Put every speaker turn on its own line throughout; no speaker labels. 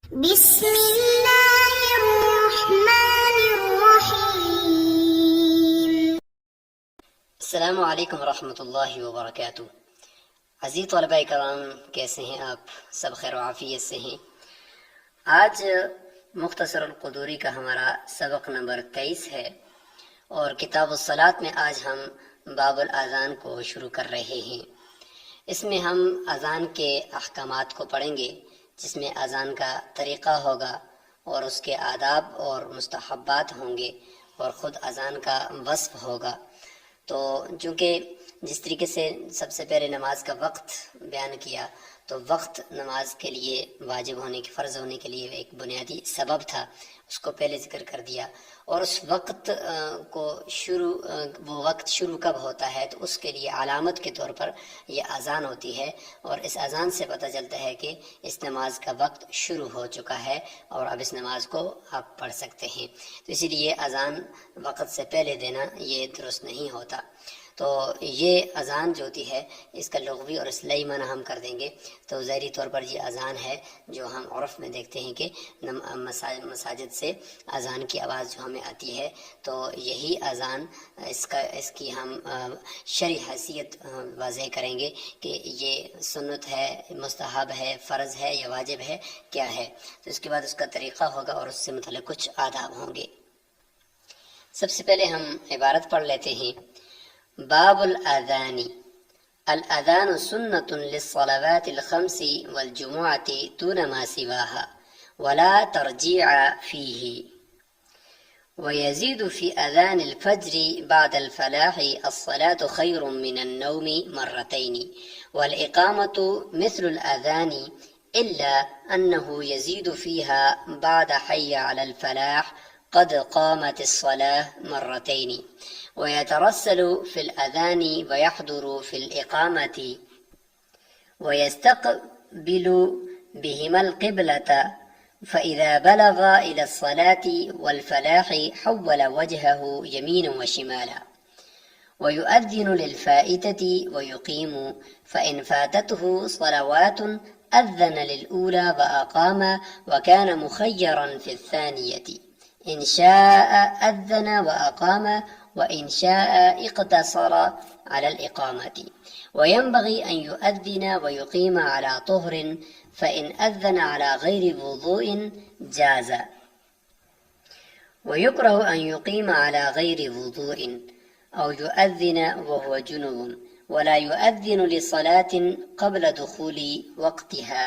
بسم اللہ الرحمن الرحیم۔
السلام علیکم ورحمۃ اللہ وبرکاتہ۔ عزیز طلباء کرام، کیسے ہیں آپ؟ سب خیر و عافیت سے ہیں؟ آج مختصر القدوری کا ہمارا سبق نمبر 23 ہے، اور کتاب الصلاۃ میں آج ہم باب الاذان کو شروع کر رہے ہیں۔ اس میں ہم اذان کے احکامات کو پڑھیں گے، جس میں اذان کا طریقہ ہوگا اور اس کے آداب اور مستحبات ہوں گے، اور خود اذان کا وصف ہوگا۔ تو چونکہ جس طریقے سے سب سے پہلے نماز کا وقت بیان کیا، تو وقت نماز کے لیے واجب ہونے کے، فرض ہونے کے لیے ایک بنیادی سبب تھا، اس کو پہلے ذکر کر دیا۔ اور اس وقت کو وہ وقت شروع کب ہوتا ہے، تو اس کے لیے علامت کے طور پر یہ اذان ہوتی ہے، اور اس اذان سے پتہ چلتا ہے کہ اس نماز کا وقت شروع ہو چکا ہے اور اب اس نماز کو آپ پڑھ سکتے ہیں۔ تو اسی لیے اذان وقت سے پہلے دینا یہ درست نہیں ہوتا۔ تو یہ اذان جو ہوتی ہے، اس کا لغوی اور اصطلاحی معنی ہم کر دیں گے۔ تو ظاہری طور پر یہ اذان ہے جو ہم عرف میں دیکھتے ہیں کہ مساجد سے اذان کی آواز جو ہمیں آتی ہے، تو یہی اذان اس کی ہم شرعی حیثیت واضح کریں گے کہ یہ سنت ہے، مستحب ہے، فرض ہے یا واجب ہے، کیا ہے۔ تو اس کے بعد اس کا طریقہ ہوگا اور اس سے متعلق کچھ آداب ہوں گے۔ سب سے پہلے ہم عبارت پڑھ لیتے ہیں۔ باب الاذان: الاذان سنة للصلوات الخمس والجمعة دون ما سواها ولا ترجيع فيه، ويزيد في أذان الفجر بعد الفلاح الصلاة خير من النوم مرتين، والإقامة مثل الأذان إلا أنه يزيد فيها بعد حي على الفلاح قد قامت الصلاة مرتين، ويترسل في الأذان ويحضر في الإقامة، ويستقبل بهما القبلة، فإذا بلغ إلى الصلاة والفلاح حول وجهه يمينا وشمالا، ويؤذن للفائتة ويقيم، فإن فاتته صلوات أذن للأولى وأقام، وكان مخيرا في الثانية، إن شاء أذن وأقام، وإن شاء اقتصر على الإقامة، وينبغي أن يؤذن ويقيم على طهر، فإن أذن على غير وضوء جاز، ويكره أن يقيم على غير وضوء أو يؤذن وهو جنب، ولا يؤذن لصلاة قبل دخول وقتها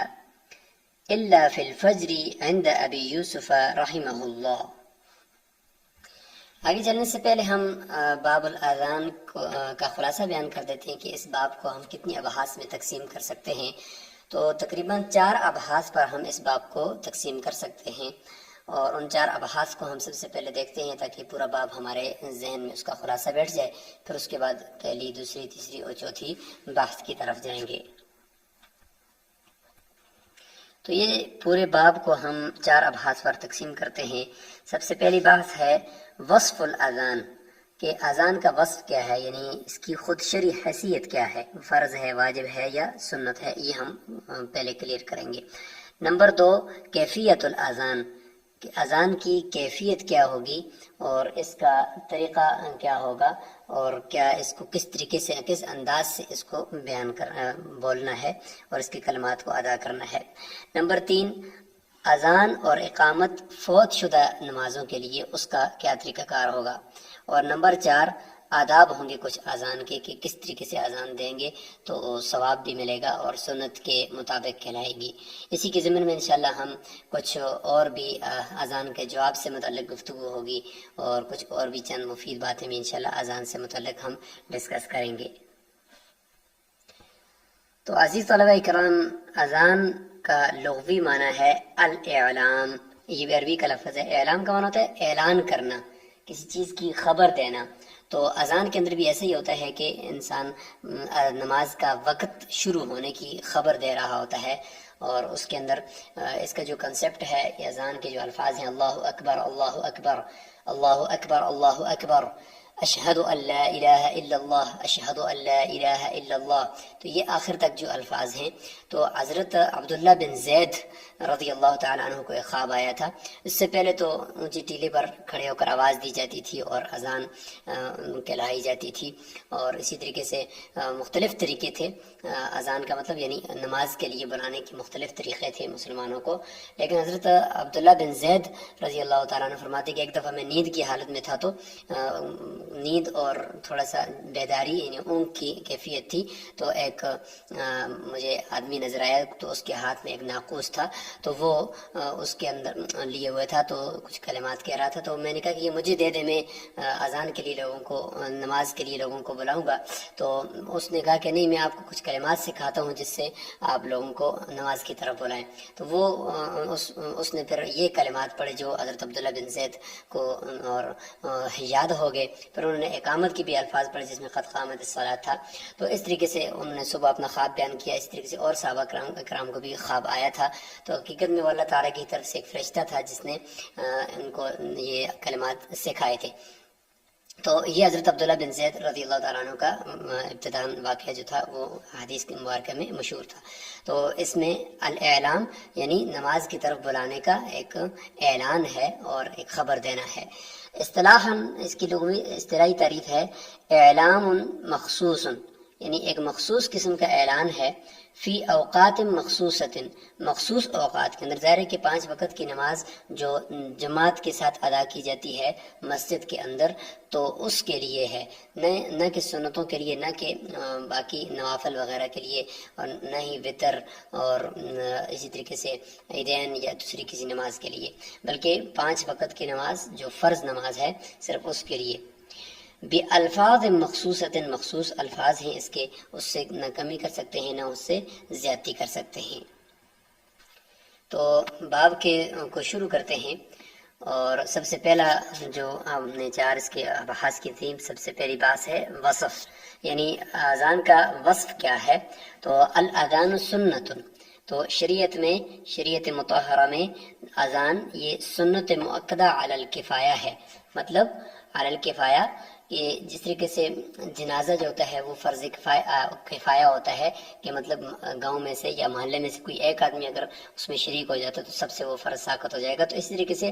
إلا في الفجر عند أبي يوسف رحمه الله۔ آگے چلنے سے پہلے ہم باب الاذان کا خلاصہ بیان کر دیتے ہیں کہ اس باب کو ہم کتنی ابحاث میں تقسیم کر سکتے ہیں۔ تو تقریباً 4 ابحاث پر ہم اس باب کو تقسیم کر سکتے ہیں، اور ان 4 ابحاث کو ہم سب سے پہلے دیکھتے ہیں تاکہ پورا باب ہمارے ذہن میں اس کا خلاصہ بیٹھ جائے، پھر اس کے بعد پہلی، دوسری، تیسری اور چوتھی بحث کی طرف جائیں گے۔ تو یہ پورے باب کو ہم 4 ابحاث پر تقسیم کرتے ہیں۔ سب سے پہلی بحث ہے وصف الاذان، کہ اذان کا وصف کیا ہے، یعنی اس کی خود شرعی حیثیت کیا ہے، فرض ہے، واجب ہے یا سنت ہے، یہ ہم پہلے کلیئر کریں گے۔ نمبر 2، کیفیت الاذان، کہ اذان کی کیفیت کیا ہوگی اور اس کا طریقہ کیا ہوگا، اور کیا اس کو کس طریقے سے، کس انداز سے اس کو بولنا ہے اور اس کے کلمات کو ادا کرنا ہے۔ نمبر 3، اذان اور اقامت فوت شدہ نمازوں کے لیے اس کا کیا طریقہ کار ہوگا۔ اور نمبر 4، آداب ہوں گے کچھ اذان کے، کہ کس طریقے سے اذان دیں گے تو ثواب بھی ملے گا اور سنت کے مطابق کہلائے گی۔ اسی کے ضمن میں انشاءاللہ ہم کچھ اور بھی اذان کے جواب سے متعلق گفتگو ہوگی، اور کچھ اور بھی چند مفید باتیں بھی انشاءاللہ اذان سے متعلق ہم ڈسکس کریں گے۔ تو عزیز طلبہ کرام، اذان کا لغوی معنی ہے الاعلام، یہ بھی عربی کا لفظ ہے۔ اعلام کا معنی ہوتا ہے اعلان کرنا، کسی چیز کی خبر دینا۔ تو اذان کے اندر بھی ایسا ہی ہوتا ہے کہ انسان نماز کا وقت شروع ہونے کی خبر دے رہا ہوتا ہے، اور اس کے اندر اس کا جو کنسپٹ ہے، اذان کے جو الفاظ ہیں، اللہ اکبر اللہ اکبر اللہ اکبر اللہ اکبر، اشہد ان لا الہ الا اللہ، اشہد ان لا الہ الا اللہ، تو یہ آخر تک جو الفاظ ہیں. تو حضرت عبداللہ بن زید رضی اللہ تعالیٰ عنہ کو ایک خواب آیا تھا. اس سے پہلے تو اونچی ٹیلے پر کھڑے ہو کر آواز دی جاتی تھی اور اذان کہلائی جاتی تھی، اور اسی طریقے سے مختلف طریقے تھے. اذان کا مطلب یعنی نماز کے لیے بلانے کے مختلف طریقے تھے مسلمانوں کو. لیکن حضرت عبداللہ بن زید رضی اللہ تعالیٰ عنہ فرماتے کہ ایک دفعہ میں نیند کی حالت میں تھا، تو نیند اور تھوڑا سا بیداری یعنی اونگ کی کیفیت تھی. تو ایک مجھے آدمی نظر آیا، تو اس کے ہاتھ میں ایک ناقوس تھا، تو وہ اس کے اندر لیے ہوئے تھا، تو کچھ کلمات کہہ رہا تھا. تو میں نے کہا کہ یہ مجھے دے دے، میں اذان کے لیے لوگوں کو، نماز کے لیے لوگوں کو بلاؤں گا. تو اس نے کہا کہ نہیں، میں آپ کو کچھ کلمات سکھاتا ہوں جس سے آپ لوگوں کو نماز کی طرف بلائیں. تو وہ اس نے پھر یہ کلمات پڑھے جو حضرت عبداللہ بن زید کو اور یاد ہو گئے. پھر انہوں نے اقامت کی بھی الفاظ پڑھے جس میں قد قامت الصلاۃ تھا. تو اس طریقے سے انہوں نے صبح اپنا خواب بیان کیا. اس طریقے سے اور صحابہ کرام کو بھی خواب آیا تھا. تو حقیقت میں وہ اللہ تعالیٰ کی طرف سے ایک فرشتہ تھا جس نے ان کو یہ کلمات سکھائے تھے. تو یہ حضرت عبداللہ بن زید رضی اللہ تعالیٰ عنہ کا ابتداءً واقعہ جو تھا وہ حدیث کے مبارکہ میں مشہور تھا. تو اس میں الاعلام یعنی نماز کی طرف بلانے کا ایک اعلان ہے اور ایک خبر دینا ہے. اصطلاحاً اس کی لغوی اصطلاحی تعریف ہے اعلام مخصوص، یعنی ایک مخصوص قسم کا اعلان ہے، فی اوقات مخصوصۃ، مخصوص اوقات کے اندر. ظاہر ہے کہ 5 وقت کی نماز جو جماعت کے ساتھ ادا کی جاتی ہے مسجد کے اندر، تو اس کے لیے ہے، نہ کہ سنتوں کے لیے، نہ کہ باقی نوافل وغیرہ کے لیے، اور نہ ہی وطر اور اسی طریقے سے عیدین یا دوسری کسی نماز کے لیے، بلکہ 5 وقت کی نماز جو فرض نماز ہے صرف اس کے لیے. بِالفاظ مخصوصۃ، مخصوص الفاظ ہیں اس کے، اس سے نہ کمی کر سکتے ہیں نہ اس سے زیادتی کر سکتے ہیں. تو باب کے کو شروع کرتے ہیں، اور سب سے پہلا جو ہم نے 4 اس کے بحث کی تھی، سب سے پہلی بات ہے وصف، یعنی اذان کا وصف کیا ہے. تو الاذان سنت، تو شریعت میں، شریعت مطہرہ میں اذان یہ سنت مؤکدہ علی الکفایہ ہے. مطلب علی الکفایہ، یہ جس طریقے سے جنازہ جو ہوتا ہے وہ فرض کفایہ ہوتا ہے، کہ مطلب گاؤں میں سے یا محلے میں سے کوئی ایک آدمی اگر اس میں شریک ہو جاتا ہے تو سب سے وہ فرض ساقط ہو جائے گا. تو اسی طریقے سے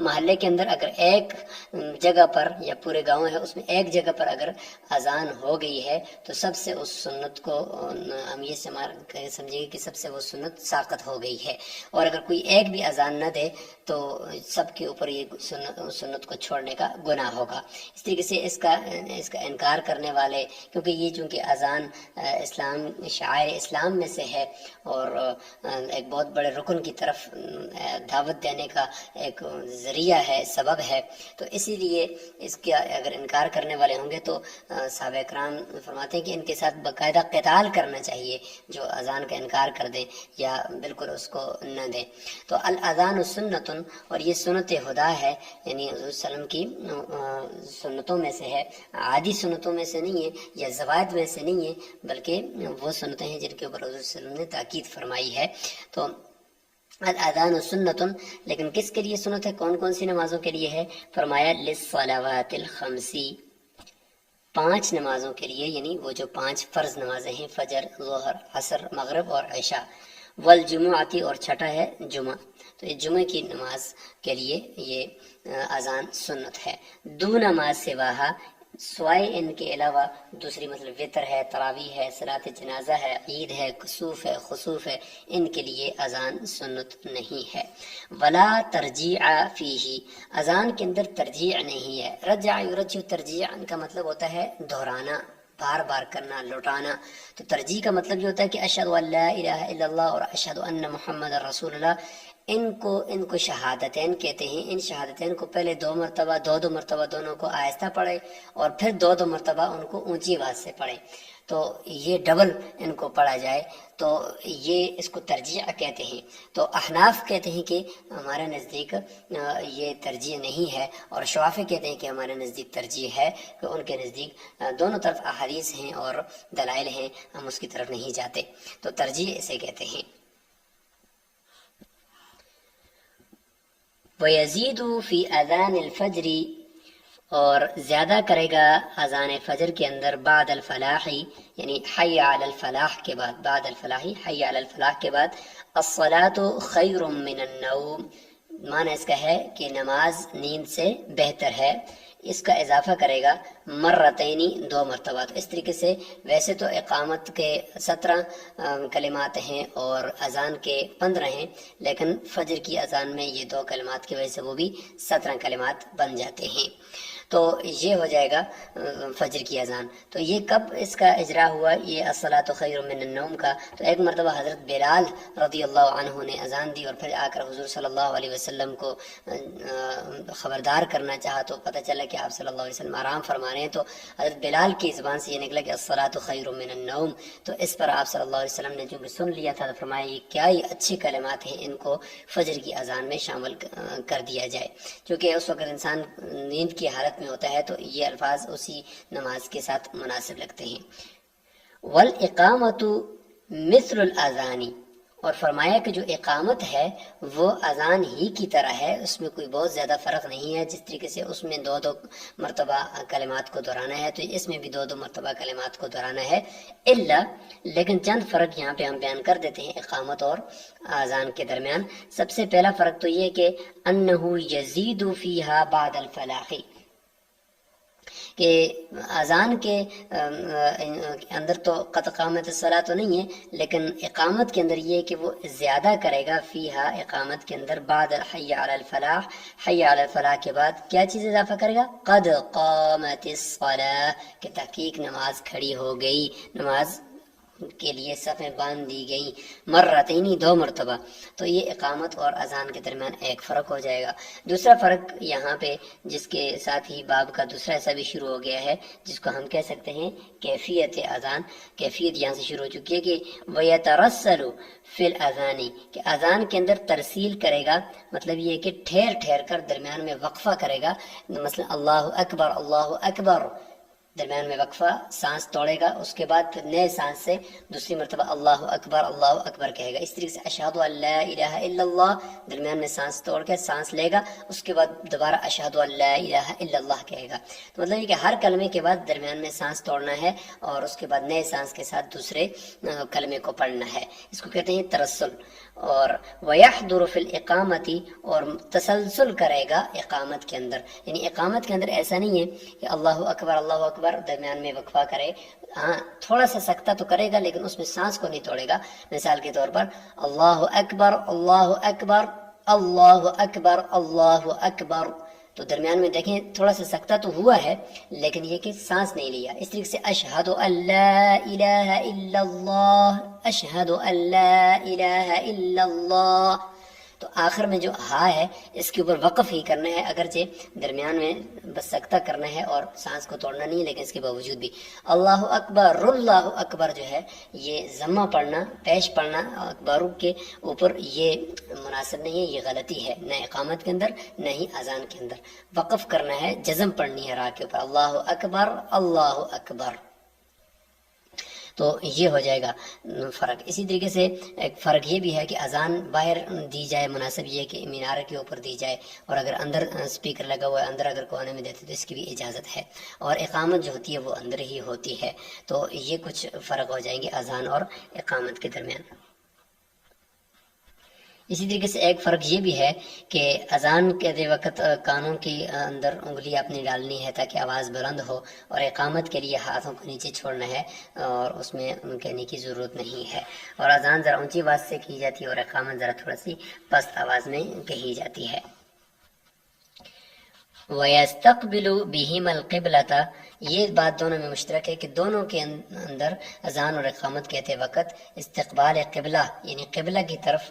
محلے کے اندر اگر ایک جگہ پر یا پورے گاؤں ہے اس میں ایک جگہ پر اگر اذان ہو گئی ہے تو سب سے اس سنت کو ہم یہ سمجھیں گے کہ سب سے وہ سنت ساقط ہو گئی ہے. اور اگر کوئی ایک بھی اذان نہ دے تو سب کے اوپر یہ سنت کو چھوڑنے کا گناہ ہوگا. اس طریقے سے اس کا انکار کرنے والے، کیونکہ یہ چونکہ اذان اسلام، شعائر اسلام میں سے ہے اور ایک بہت بڑے رکن کی طرف دعوت دینے کا ایک ذریعہ ہے، سبب ہے، تو اسی لیے اس کا اگر انکار کرنے والے ہوں گے تو صحابہ کرام فرماتے ہیں کہ ان کے ساتھ باقاعدہ قتال کرنا چاہیے جو اذان کا انکار کر دیں یا بالکل اس کو نہ دیں. تو الاذان سنت، اور یہ سنت خدا ہے، یعنی حضور صلی اللہ علیہ وسلم کی سنتوں میں سے ہے، عادی سنتوں میں سے نہیں ہے یا زوائد میں سے نہیں ہے، بلکہ وہ سنتیں ہیں جن کے اوپر حضور صلی اللہ علیہ وسلم نے تاکید فرمائی ہے. تو الاذان سنت، لیکن کس کے لیے سنت ہے، کون کون سی نمازوں کے لیے ہے؟ فرمایا للصلوات الخمس، 5 نمازوں کے لیے، یعنی وہ جو 5 فرض نمازیں ہیں، فجر، ظہر، عصر، مغرب اور عشاء، والجمعہ، اور چھٹا ہے جمعہ. تو یہ جمعہ کی نماز کے لیے یہ اذان سنت ہے. دو نماز سواہا، سوائے ان کے علاوہ دوسری، مطلب وطر ہے، تراویح ہے، صلاۃ جنازہ ہے، عید ہے، کسوف ہے، خسوف ہے، ان کے لیے اذان سنت نہیں ہے. ولا ترجیع فیہ، اذان کے اندر ترجیع نہیں ہے. رجع یرجع، ترجیع کا مطلب ہوتا ہے دہرانا، بار بار کرنا، لوٹانا. تو ترجیح کا مطلب یہ ہوتا ہے کہ اشہد ان لا الہ الا اللہ اور اشہد ان محمد رسول اللہ، ان کو شہادتین کہتے ہیں. ان شہادتین کو پہلے 2 مرتبہ، دو مرتبہ دونوں کو آہستہ پڑھے، اور پھر 2 مرتبہ ان کو اونچی آواز سے پڑھے. تو یہ ڈبل ان کو پڑھا جائے، تو یہ اس کو ترجیح کہتے ہیں. تو احناف کہتے ہیں کہ ہمارے نزدیک یہ ترجیح نہیں ہے، اور شوافی کہتے ہیں کہ ہمارے نزدیک ترجیح ہے، کہ ان کے نزدیک دونوں طرف احادیث ہیں اور دلائل ہیں، ہم اس کی طرف نہیں جاتے. تو ترجیح اسے کہتے ہیں. وَيَزِيدُ فِي أَذَانِ الْفَجْرِ، اور زیادہ کرے گا اذان فجر کے اندر بعد الفلاحی یعنی حی علی الفلاح کے بعد، بعد الفلاحی حی علی الفلاح کے بعد الصلاۃ خیر من النوم، معنی اس کا ہے کہ نماز نیند سے بہتر ہے، اس کا اضافہ کرے گا مرتینی، 2 مرتبہ۔ تو اس طریقے سے ویسے تو اقامت کے 17 کلمات ہیں اور اذان کے 15 ہیں، لیکن فجر کی اذان میں یہ 2 کلمات کی وجہ سے وہ بھی 17 کلمات بن جاتے ہیں۔ تو یہ ہو جائے گا فجر کی اذان۔ تو یہ کب اس کا اجرا ہوا، یہ الصلاۃ خیر من النوم کا؟ تو ایک مرتبہ حضرت بلال رضی اللہ عنہ نے اذان دی اور پھر آ کر حضور صلی اللہ علیہ وسلم کو خبردار کرنا چاہا، تو پتہ چلا کہ آپ صلی اللہ علیہ وسلم آرام فرما رہے ہیں، تو حضرت بلال کی زبان سے یہ نکلا کہ الصلاۃ خیر من النوم۔ تو اس پر آپ صلی اللہ علیہ وسلم نے چونکہ سن لیا تھا تو فرمایا یہ کیا ہی اچھی کلمات ہیں، ان کو فجر کی اذان میں شامل کر دیا جائے، کیونکہ اس وقت انسان نیند کی حالت میں ہوتا ہے تو یہ الفاظ اسی نماز کے ساتھ مناسب لگتے ہیں۔ والاقامت مثل الاذان، اور فرمایا کہ جو اقامت ہے وہ اذان ہی کی طرح ہے، اس میں کوئی بہت زیادہ فرق نہیں ہے۔ جس طریقے سے اس میں 2 مرتبہ کلمات کو دہرانا ہے تو اس میں بھی 2 مرتبہ کلمات کو دہرانا ہے، الا لیکن چند فرق یہاں پہ ہم بیان کر دیتے ہیں اقامت اور اذان کے درمیان۔ سب سے پہلا فرق تو یہ کہ انہ یزید فیہا بعد الفلاح، کہ اذان کے اندر تو قد قامت الصلاۃ تو نہیں ہے، لیکن اقامت کے اندر یہ ہے کہ وہ زیادہ کرے گا فیہا، اقامت کے اندر بعد حی علی الفلاح، حی علی الفلاح کے بعد کیا چیز اضافہ کرے گا؟ قد قامت الصلاۃ، کہ تحقیق نماز کھڑی ہو گئی، نماز کے لیے صفیں باندھ دی گئی، مرتینی 2 مرتبہ۔ تو یہ اقامت اور اذان کے درمیان ایک فرق ہو جائے گا۔ دوسرا فرق یہاں پہ جس کے ساتھ ہی باب کا دوسرا حصہ بھی شروع ہو گیا ہے، جس کو ہم کہہ سکتے ہیں کیفیت اذان، کیفیت یہاں سے شروع ہو چکی ہے کہ وَيَتَرَسَّلُ فِي الْأَذَانِ، کہ اذان کے اندر ترسیل کرے گا، مطلب یہ کہ ٹھہر ٹھہر کر درمیان میں وقفہ کرے گا، مثلا اللہ اکبر اللہ اکبر، درمیان میں وقفہ سانس توڑے گا، اس کے بعد پھر نئے سانس سے دوسری مرتبہ اللہ اکبر کہے گا۔ اس طریقے سے اشہد ان لا الہ الا اللہ، درمیان میں سانس توڑ کے سانس لے گا، اس کے بعد دوبارہ اشہد ان لا الہ الا اللہ کہے گا۔ تو مطلب یہ کہ ہر کلمے کے بعد درمیان میں سانس توڑنا ہے اور اس کے بعد نئے سانس کے ساتھ دوسرے کلمے کو پڑھنا ہے، اس کو کہتے ہیں ترسل۔ اور وَيَحْضُرُ فِي الْإِقَامَةِ، اور تسلسل کرے گا اقامت کے اندر، یعنی اقامت کے اندر ایسا نہیں ہے کہ اللہ اکبر درمیان میں وقفہ کرے، ہاں تھوڑا سا سکتہ تو کرے گا لیکن اس میں سانس کو نہیں توڑے گا۔ مثال کے طور پر اللہ اکبر اللہ اکبر اللہ اکبر اللہ اکبر، تو درمیان میں دیکھیں تھوڑا سا سکتہ تو ہوا ہے لیکن یہ کہ سانس نہیں لیا۔ اس طریقے سے اشہد ان لا الہ الا اللہ، اشہد ان لا الہ الا اللہ، تو آخر میں جو ہا ہے اس کے اوپر وقف ہی کرنا ہے، اگرچہ درمیان میں بس سکتہ کرنا ہے اور سانس کو توڑنا نہیں، لیکن اس کے باوجود بھی اللہ اکبر جو ہے یہ ضمہ پڑھنا، پیش پڑھنا اکبروں کے اوپر، یہ مناسب نہیں ہے، یہ غلطی ہے، نہ اقامت کے اندر نہ ہی اذان کے اندر۔ وقف کرنا ہے، جزم پڑھنی ہے را کے اوپر، اللہ اکبر اللہ اکبر۔ تو یہ ہو جائے گا فرق۔ اسی طریقے سے ایک فرق یہ بھی ہے کہ اذان باہر دی جائے، مناسب یہ ہے کہ مینار کے اوپر دی جائے، اور اگر اندر اسپیکر لگا ہوا ہے اندر اگر کونے میں دیتے تو اس کی بھی اجازت ہے، اور اقامت جو ہوتی ہے وہ اندر ہی ہوتی ہے۔ تو یہ کچھ فرق ہو جائیں گے اذان اور اقامت کے درمیان۔ اسی طریقے سے ایک فرق یہ بھی ہے کہ اذان کے وقت کانوں کے اندر انگلی اپنی ڈالنی ہے تاکہ آواز بلند ہو، اور اقامت کے لیے ہاتھوں کو نیچے چھوڑنا ہے اور اس میں کہنے کی ضرورت نہیں ہے، اور اذان ذرا اونچی آواز سے کی جاتی ہے اور اقامت ذرا تھوڑا سی پست آواز میں کہی جاتی ہے۔ وَيَسْتَقْبِلُ بِهِمَا الْقِبْلَةَ، یہ بات دونوں میں مشترک ہے کہ دونوں کے اندر اذان اور اقامت کہتے وقت استقبال قبلہ، یعنی قبلہ کی طرف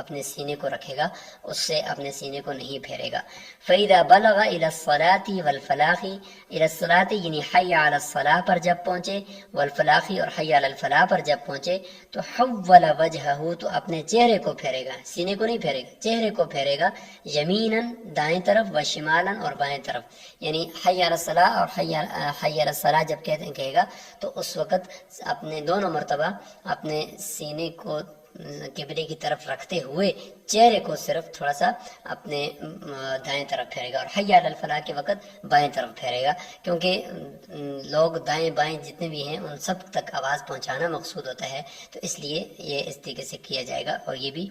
اپنے سینے کو رکھے گا، اس سے اپنے سینے کو نہیں پھیرے گا۔ فَإِذَا بَلَغَ إِلَى الصَّلَاةِ وَالْفَلَاحِ، إِلَى الصَّلَاةِ یعنی حی علی الصلاح پر جب پہنچے، والفلاح اور حی علی الفلاح پر جب پہنچے، تو حول وجہہ، تو اپنے چہرے کو پھیرے گا، سینے کو نہیں پھیرے گا، چہرے کو پھیرے گا، یمیناً دائیں طرف، و شمالاً اور بائیں طرف، یعنی حی علی الصلاح اور حی علی الصلاح جب کہے گا تو اس وقت اپنے دونوں مرتبہ اپنے سینے کو قبلے کی طرف رکھتے ہوئے چہرے کو صرف تھوڑا سا اپنے دائیں طرف پھیرے گا، اور حی علی الفلاح کے وقت بائیں طرف پھیرے گا، کیونکہ لوگ دائیں بائیں جتنے بھی ہیں ان سب تک آواز پہنچانا مقصود ہوتا ہے، تو اس لیے یہ اس طریقے سے کیا جائے گا، اور یہ بھی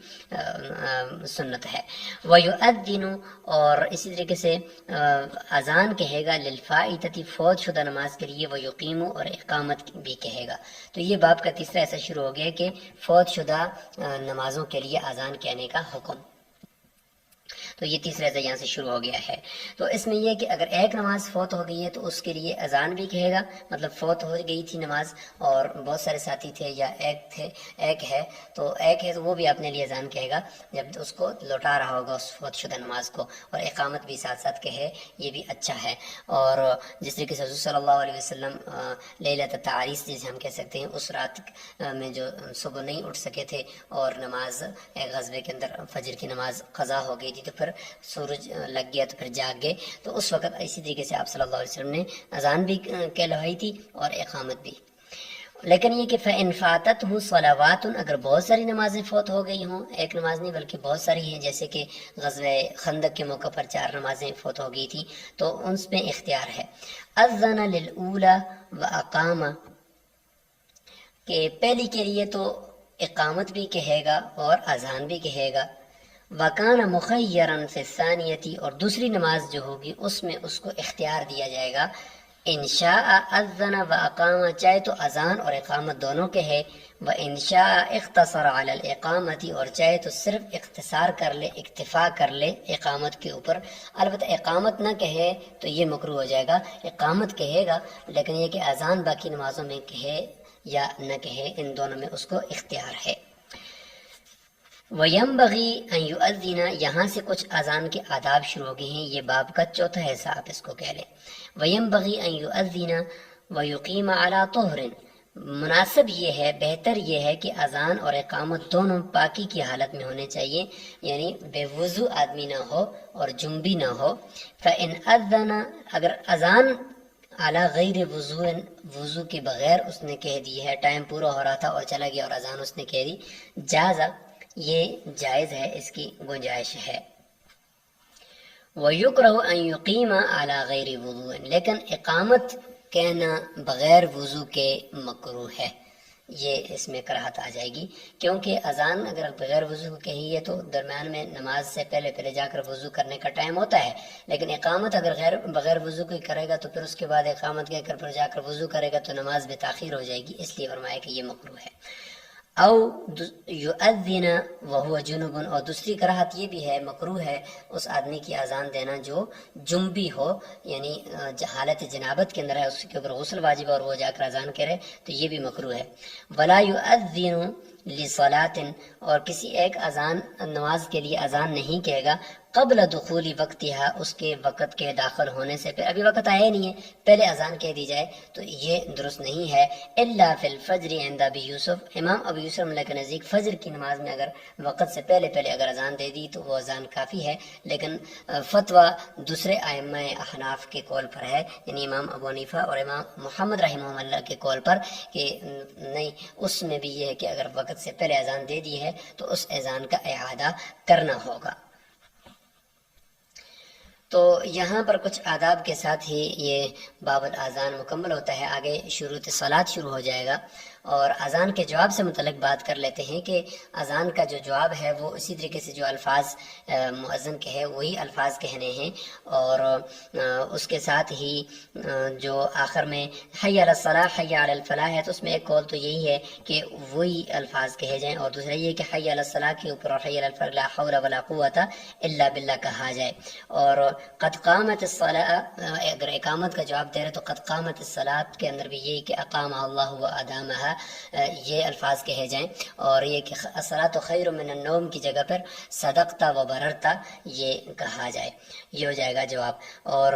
سنت ہے۔ وَيُؤَذِّنُ، اور اسی طریقے سے اذان کہے گا للفائتۃ، فوت شدہ نماز کے لیے، وَيُقِيمُ، اور اقامت بھی کہے گا۔ تو یہ باب کا تیسرا ایسا شروع ہو گیا کہ فوت شدہ نمازوں کے لیے اذان کہنے کا حکم۔ تو یہ تیسرا ایسا یہاں سے شروع ہو گیا ہے۔ تو اس میں یہ کہ اگر ایک نماز فوت ہو گئی ہے تو اس کے لیے اذان بھی کہے گا، مطلب فوت ہو گئی تھی نماز اور بہت سارے ساتھی تھے یا ایک ہے تو وہ بھی اپنے لیے اذان کہے گا جب اس کو لوٹا رہا ہوگا اس فوت شدہ نماز کو، اور اقامت بھی ساتھ ساتھ کہے، یہ بھی اچھا ہے۔ اور جس طریقے سے حضور صلی اللہ علیہ وسلم لیلۃ التعریس جسے ہم کہہ سکتے ہیں، اس رات میں جو صبح نہیں اٹھ سکے تھے اور نماز ایک غزوے کے اندر فجر کی نماز قضا ہو گئی تھی، تو پھر سورج لگ گیا تو پھر جاگ گئے، تو اس وقت اسی طریقے سے آپ صلی اللہ علیہ وسلم نے اذان بھی کہلوائی تھی اور اقامت بھی۔ لیکن یہ کہ فَإِنْ فَاتَتْهُ صَلَوَاتٌ، اگر بہت ساری نمازیں فوت ہو گئی ہوں، ایک نماز نہیں بلکہ بہت ساری ہیں، جیسے کہ غزوہ خندق کے موقع پر 4 نمازیں فوت ہو گئی تھی، تو ان میں اختیار ہے۔ اذن للأولی وأقام، کہ پہلی کے لیے تو اقامت بھی کہے گا اور اذان بھی کہے گا۔ وَكَانَ مُخَيَّرًا فِي الثَّانِيَةِ، اور دوسری نماز جو ہوگی اس میں اس کو اختیار دیا جائے گا، ان شاء اذن واقام، چاہے تو اذان اور اقامت دونوں کے ہے، وان شاء اختصر علی الاقامت، اور چاہے تو صرف اختصار کر لے، اکتفا کر لے اقامت کے اوپر۔ البتہ اقامت نہ کہے تو یہ مکروہ ہو جائے گا، اقامت کہے گا، لیکن یہ کہ اذان باقی نمازوں میں کہے یا نہ کہے، ان دونوں میں اس کو اختیار ہے۔ وَيَنبَغِي أَن يُؤَذِّنَ، یہاں سے کچھ اذان کے آداب شروع ہو گئے ہیں، یہ باب کا چوتھا حصہ آپ اس کو کہہ لیں۔ وَيَنبَغِي أَن يُؤَذِّنَ وَيُقِيمَ عَلَى طُهْرٍ، مناسب یہ ہے، بہتر یہ ہے کہ اذان اور اقامت دونوں پاکی کی حالت میں ہونے چاہیے، یعنی بے وضو آدمی نہ ہو اور جنبی نہ ہو۔ فَإِنْ أَذَّنَ، اگر اذان اعلیٰ غیر وضو کے بغیر اس نے کہہ دی ہے، ٹائم پورا ہو رہا تھا اور چلا گیا اور اذان اس نے کہہ دی، جازہ، یہ جائز ہے، اس کی گنجائش ہے۔ وَيُكْرَهُ أَن يُقِيمَ عَلَى غَيْرِ وُضُوءٍ، لیکن اقامت کہنا بغیر وضو کے مکروہ ہے، یہ اس میں کراہت آ جائے گی، کیونکہ اذان اگر بغیر وضو کو کہی ہے تو درمیان میں نماز سے پہلے جا کر وضو کرنے کا ٹائم ہوتا ہے، لیکن اقامت اگر بغیر وضو کو کرے گا تو پھر اس کے بعد اقامت کہہ کر پھر جا کر وضو کرے گا تو نماز بے تاخیر ہو جائے گی، اس لیے فرمایا کہ یہ مکروہ ہے۔ او یؤذن وهو جنب، اور دوسری کراہت یہ بھی ہے، مکروہ ہے اس آدمی کی اذان دینا جو جنبی ہو، یعنی حالت جنابت کے اندر ہے، اس کے اوپر غسل واجب اور وہ جا کر اذان کرے تو یہ بھی مکروہ ہے۔ ولا یؤذن لصلاۃ، اور کسی ایک اذان نماز کے لیے اذان نہیں کہے گا قبل دخول وقتها، اس کے وقت کے داخل ہونے سے، پھر ابھی وقت آیا ہی نہیں ہے پہلے اذان کہہ دی جائے تو یہ درست نہیں ہے۔ الا فی الفجر عند ابی یوسف، امام ابو یوسف رحمۃ اللہ کے نزدیک فجر کی نماز میں اگر وقت سے پہلے اگر اذان دے دی تو وہ اذان کافی ہے، لیکن فتویٰ دوسرے ائمہ احناف کے قول پر ہے، یعنی امام ابو حنیفہ اور امام محمد رحمہ اللہ کے قول پر، کہ نہیں، اس میں بھی یہ ہے کہ اگر وقت سے پہلے اذان دے دی ہے تو اس اذان کا اعادہ کرنا ہوگا۔ تو یہاں پر کچھ آداب کے ساتھ ہی یہ باب الاذان مکمل ہوتا ہے، آگے شروط صلاۃ شروع ہو جائے گا، اور اذان کے جواب سے متعلق بات کر لیتے ہیں کہ اذان کا جو جواب ہے وہ اسی طریقے سے جو الفاظ مؤذن کے ہے وہی الفاظ کہنے ہیں، اور اس کے ساتھ ہی جو آخر میں حی علی الصلاح حی علی الفلاح ہے تو اس میں ایک قول تو یہی ہے کہ وہی الفاظ کہے جائیں، اور دوسرا یہ کہ حی علی الصلاح کے اوپر اور حی علی الفلاح لا حول ولا قوت الا باللہ کہا جائے، اور قد قامت الصلاۃ، اگر اقامت کا جواب دے رہے تو قد قامت الصلاۃ کے اندر بھی یہی کہ اقام اللہ و ادامہ، یہ الفاظ کہے جائیں، اور یہ کہ الصلاۃ خیر من النوم کی جگہ پر صدقتا و بررتا یہ کہا جائے، یہ ہو جائے گا جواب۔ اور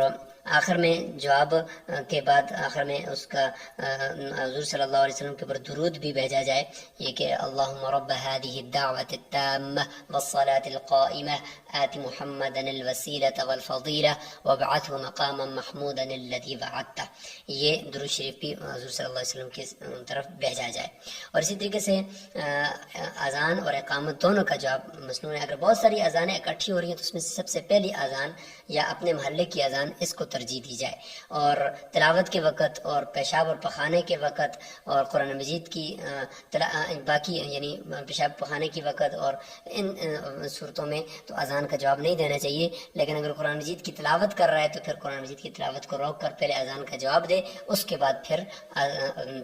آخر میں جواب کے بعد آخر میں اس کا حضور صلی اللہ علیہ وسلم کے اوپر درود بھی بھیجا جائے، یہ کہ اللہم رب هذه الدعوة التامة والصلاة القائمة آت محمدا الوسیلة والفضیلة وابعثه مقاما محمودا الذي وعدته، یہ درود شریف بھی حضور صلی اللہ علیہ وسلم کی طرف بھیجا جائے۔ اور اسی طریقے سے اذان اور اقامت دونوں کا جواب مسنون ہے۔ اگر بہت ساری اذانیں اکٹھی ہو رہی ہیں تو اس میں سب سے پہلی اذان یا اپنے محلے کی اذان، اس کو ترجیح دی جائے، اور تلاوت کے وقت اور پیشاب اور پخانے کے وقت اور قرآن مجید کی باقی یعنی پیشاب پخانے کے وقت اور ان صورتوں میں تو اذان کا جواب نہیں دینا چاہیے، لیکن اگر قرآن مجید کی تلاوت کر رہا ہے تو پھر قرآن مجید کی تلاوت کو روک کر پہلے اذان کا جواب دے، اس کے بعد پھر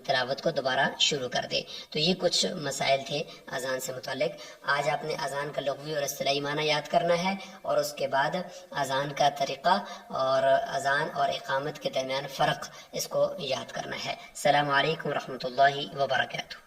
تلاوت کو دوبارہ شروع کر دے۔ تو یہ کچھ مسائل تھے اذان سے متعلق۔ آج آپ نے اذان کا لغوی اور اصطلاحی معنی یاد کرنا ہے، اور اس کے بعد اذان کا طریقہ اور اذان اور اقامت کے درمیان فرق اس کو یاد کرنا ہے۔ السلام علیکم ورحمۃ اللہ وبرکاتہ۔